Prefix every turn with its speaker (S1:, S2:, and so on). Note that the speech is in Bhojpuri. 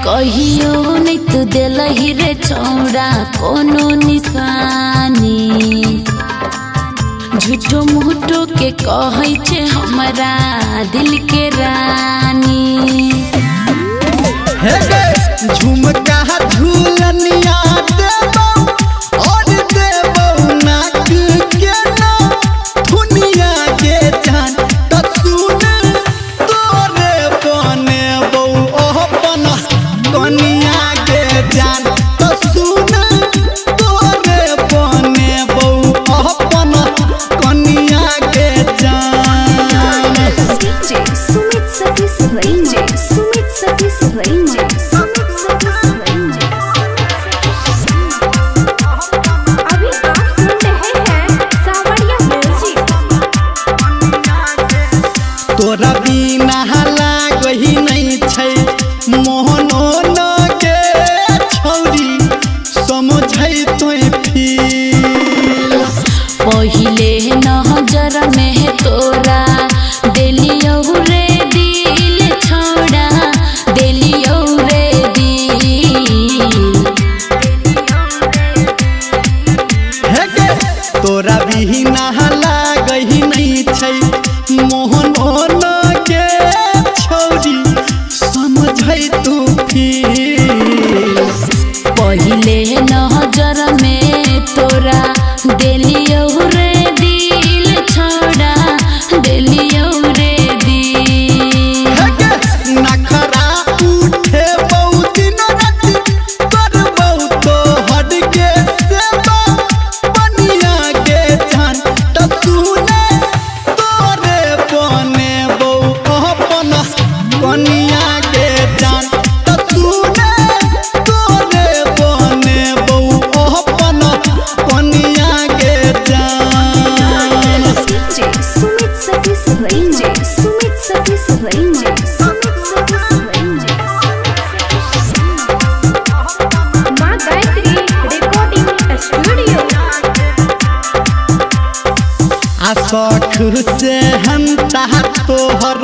S1: कहियो नहीं तू दिलही रे छौड़ा कोनो निशानी झूठो मूठो के कहै छे हमरा दिल के रानी
S2: हे गे झुमका झूलनिया देबो और देबो नाक के ना दुनिया के जान त सुन तोरे बनेबो अपन कनिया के जान त सुन तोरे बनेबो अपन कनिया के जान
S3: DJ Sumit Satish Range Sumit Satish Range Sumit Satish Range अभी आप सुन रहे हैं सावरिया म्यूजिक।
S2: तोरा बिना लागही नहीं छै मोहनो न के छौरी समझै तोय फील
S1: पहिले नजर में तोरा दिलियो रे दिल छौड़ा दिलियो रे दिल
S2: हे गे तोरा बिना लागही नहीं छै मोहनो न के छौरी समझै तू फील
S1: पहिले नजर में तोरा दिलियो रे दिल छौड़ा दिलियो रे दिल
S2: हे गे नखरा उठे बहुत दिन राति करबौ तो हट के सेवा बनिया के जान त सुने तोरे बनेबौ अपन कनिया के जान त सुने तोरे बनेबौ अपन कनिया के जान
S3: DJ Sumit Satish Range Sumit Satish Range Sumit Satish Range माँ गायत्री रिकॉर्डिंग स्टूडियो।
S2: आ सखुर से हम तोहर